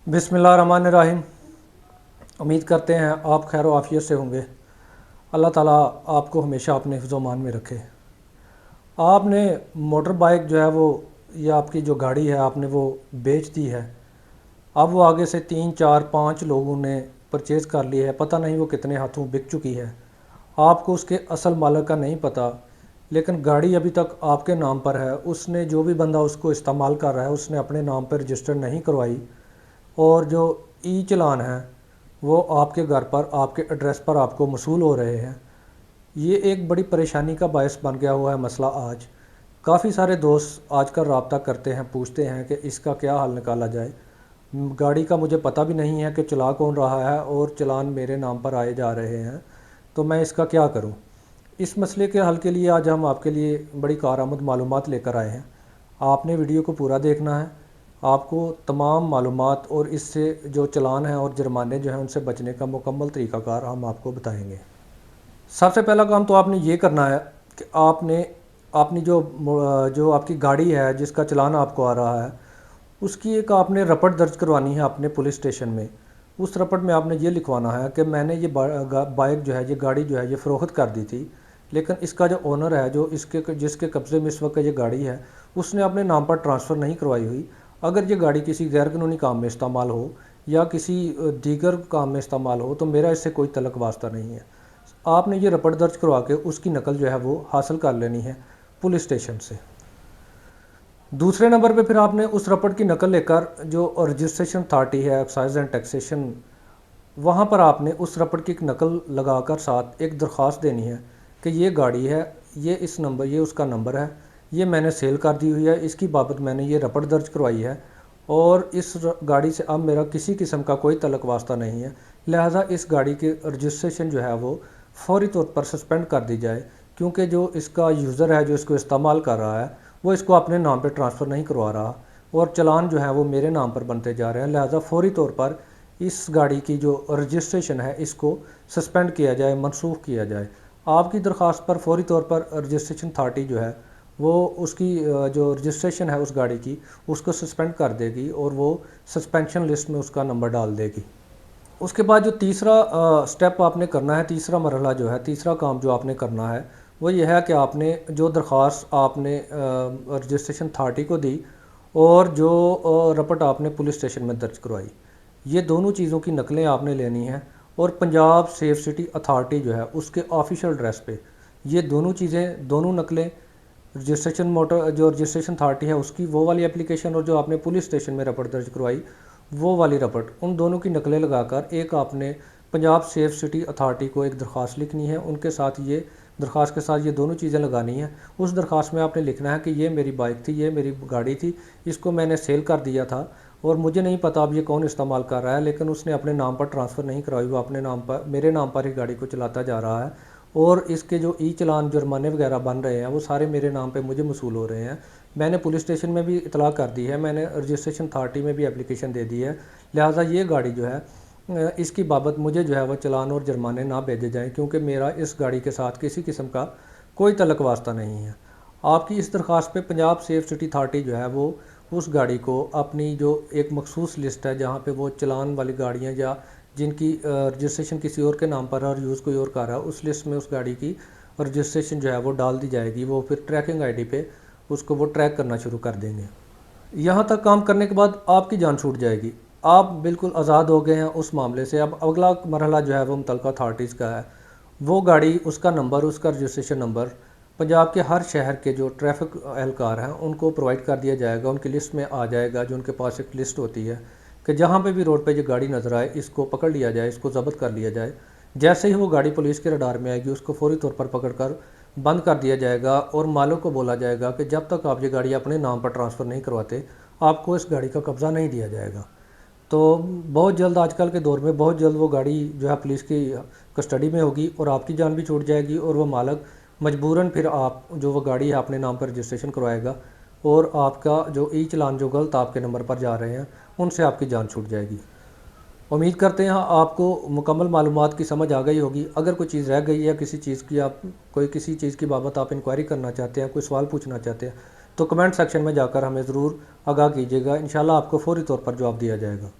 बिस्मिल्लाहिर्रहमानिर्रहीम। उम्मीद करते हैं आप खैर आफियत से होंगे। अल्लाह ताला आपको हमेशा अपने हिफ्ज़-ओ-मान में रखे। आपने मोटर बाइक जो है वो, ये आपकी जो गाड़ी है आपने वो बेच दी है। अब वो आगे से 3 4 5 लोगों ने परचेज़ कर ली है, पता नहीं वो कितने हाथों बिक चुकी है। आपको उसके असल मालिक का नहीं पता, लेकिन गाड़ी अभी तक आपके नाम पर है। उसने जो भी बंदा उसको इस्तेमाल कर रहा है उसने अपने नाम पर रजिस्टर नहीं करवाई, और जो ई चलान है वो आपके घर पर आपके एड्रेस पर आपको मसूल हो रहे हैं। ये एक बड़ी परेशानी का बायस बन गया हुआ है मसला। आज काफ़ी सारे दोस्त आजकल रब्ता करते हैं, पूछते हैं कि इसका क्या हल निकाला जाए। गाड़ी का मुझे पता भी नहीं है कि चला कौन रहा है और चलान मेरे नाम पर आए जा रहे हैं, तो मैं इसका क्या करूं। इस मसले के हल के लिए आज हम आपके लिए बड़ी कारआमद मालूमात लेकर आए हैं। आपने वीडियो को पूरा देखना है। आपको तमाम मालूमात और इससे जो चलान है और जुर्माने जो हैं उनसे बचने का मुकम्मल तरीक़ाकार हम आपको बताएंगे। सबसे पहला काम तो आपने ये करना है कि आपने अपनी जो आपकी गाड़ी है जिसका चलान आपको आ रहा है उसकी एक आपने रपट दर्ज करवानी है अपने पुलिस स्टेशन में। उस रपट में आपने ये लिखवाना है कि मैंने ये बाइक जो है, ये गाड़ी जो है, ये फ़रोख्त कर दी थी, लेकिन इसका जो ओनर है, जो जिसके कब्ज़े में इस वक्त ये गाड़ी है, उसने अपने नाम पर ट्रांसफ़र नहीं करवाई हुई। अगर ये गाड़ी किसी गैर कानूनी काम में इस्तेमाल हो या किसी दीगर काम में इस्तेमाल हो तो मेरा इससे कोई तलक वास्ता नहीं है। आपने ये रपट दर्ज करवा के उसकी नकल जो है वो हासिल कर लेनी है पुलिस स्टेशन से। दूसरे नंबर पे फिर आपने उस रपट की नकल लेकर जो रजिस्ट्रेशन अथॉरिटी है, एक्साइज एंड टैक्सेशन, वहाँ पर आपने उस रपट की एक नकल लगाकर साथ एक दरख्वास्त देनी है कि ये गाड़ी है, ये इस नंबर, ये उसका नंबर है, ये मैंने सेल कर दी हुई है, इसकी बाबत मैंने ये रपट दर्ज करवाई है और इस गाड़ी से अब मेरा किसी किस्म का कोई तलक वास्ता नहीं है। लिहाजा इस गाड़ी की रजिस्ट्रेशन जो है वो फौरी तौर पर सस्पेंड कर दी जाए, क्योंकि जो इसका यूज़र है, जो इसको इस्तेमाल कर रहा है, वो इसको अपने नाम पर ट्रांसफ़र नहीं करवा रहा और चलान जो है वो मेरे नाम पर बनते जा रहे हैं। लिहाजा फौरी तौर पर इस गाड़ी की जो रजिस्ट्रेशन है इसको सस्पेंड किया जाए, मनसूख किया जाए। आपकी दरख्वास्त पर फौरी तौर पर रजिस्ट्रेशन अथॉरिटी जो है वो उसकी जो रजिस्ट्रेशन है उस गाड़ी की उसको सस्पेंड कर देगी और वो सस्पेंशन लिस्ट में उसका नंबर डाल देगी। उसके बाद जो तीसरा स्टेप आपने करना है, तीसरा मरहला जो है, तीसरा काम जो आपने करना है वो ये है कि आपने जो दरख्वास्त आपने रजिस्ट्रेशन अथॉरिटी को दी और जो रपट आपने पुलिस स्टेशन में दर्ज करवाई, ये दोनों चीज़ों की नकलें आपने लेनी हैं और पंजाब सेफ सिटी अथॉरिटी जो है उसके ऑफिशियल एड्रेस पे ये दोनों चीज़ें, दोनों नकलें, रजिस्ट्रेशन मोटर जो रजिस्ट्रेशन अथॉरिटी है उसकी वो वाली एप्लीकेशन और जो आपने पुलिस स्टेशन में रपट दर्ज करवाई वो वाली रपट, उन दोनों की नकलें लगाकर एक आपने पंजाब सेफ सिटी अथॉरिटी को एक दरख्वास्त लिखनी है। उनके साथ ये दरख्वास्त के साथ ये दोनों चीज़ें लगानी हैं। उस दरख्वास्त में आपने लिखना है कि ये मेरी बाइक थी, ये मेरी गाड़ी थी, इसको मैंने सेल कर दिया था और मुझे नहीं पता अब ये कौन इस्तेमाल कर रहा है, लेकिन उसने अपने नाम पर ट्रांसफ़र नहीं करवाई, वो अपने नाम पर, मेरे नाम पर ही गाड़ी को चलाता जा रहा है और इसके जो ई चलान जुर्माने वगैरह बन रहे हैं वो सारे मेरे नाम पे मुझे मसूल हो रहे हैं। मैंने पुलिस स्टेशन में भी इतला कर दी है, मैंने रजिस्ट्रेशन अथॉरिटी में भी एप्लीकेशन दे दी है। लिहाजा ये गाड़ी जो है इसकी बाबत मुझे जो है वह चलान और जुर्माने ना भेजे जाएँ, क्योंकि मेरा इस गाड़ी के साथ किसी किस्म का कोई तलक वास्ता नहीं है। आपकी इस दरख्वास्त पे पंजाब सेफ सिटी अथॉरिटी जो है वो उस गाड़ी को अपनी जो एक मखसूस लिस्ट है जहाँ पे वो चलान वाली गाड़ियाँ या जिनकी रजिस्ट्रेशन किसी और के नाम पर है और यूज़ कोई और कर रहा है, उस लिस्ट में उस गाड़ी की रजिस्ट्रेशन जो है वो डाल दी जाएगी। वो फिर ट्रैकिंग आईडी पे उसको वो ट्रैक करना शुरू कर देंगे। यहाँ तक काम करने के बाद आपकी जान छूट जाएगी, आप बिल्कुल आज़ाद हो गए हैं उस मामले से। अब अगला मरहला जो है वो मुतल्लिका अथॉरिटीज़ का है। वो गाड़ी, उसका नंबर, उसका रजिस्ट्रेशन नंबर पंजाब के हर शहर के जो ट्रैफिक एहलकार हैं उनको प्रोवाइड कर दिया जाएगा, उनकी लिस्ट में आ जाएगा। जो उनके पास एक लिस्ट होती है कि जहाँ पे भी रोड पे ये गाड़ी नज़र आए इसको पकड़ लिया जाए, इसको ज़ब्त कर लिया जाए। जैसे ही वो गाड़ी पुलिस के रडार में आएगी उसको फौरी तौर पर पकड़ कर बंद कर दिया जाएगा और मालिक को बोला जाएगा कि जब तक आप ये गाड़ी अपने नाम पर ट्रांसफ़र नहीं करवाते आपको इस गाड़ी का कब्ज़ा नहीं दिया जाएगा। तो बहुत जल्द, आजकल के दौर में बहुत जल्द वो गाड़ी जो है पुलिस की कस्टडी में होगी और आपकी जान भी छूट जाएगी और वो मालिक मजबूरन फिर आप जो वो गाड़ी है अपने नाम पर रजिस्ट्रेशन करवाएगा और आपका जो ई चलान जो गलत आपके नंबर पर जा रहे हैं उनसे आपकी जान छूट जाएगी। उम्मीद करते हैं आपको मुकम्मल मालूमात की समझ आ गई होगी। अगर कोई चीज़ रह गई है, किसी चीज़ की आप कोई किसी चीज़ की बाबत आप इंक्वायरी करना चाहते हैं, कोई सवाल पूछना चाहते हैं, तो कमेंट सेक्शन में जाकर हमें ज़रूर आगाह कीजिएगा। इंशाल्लाह आपको फौरी तौर पर जवाब दिया जाएगा।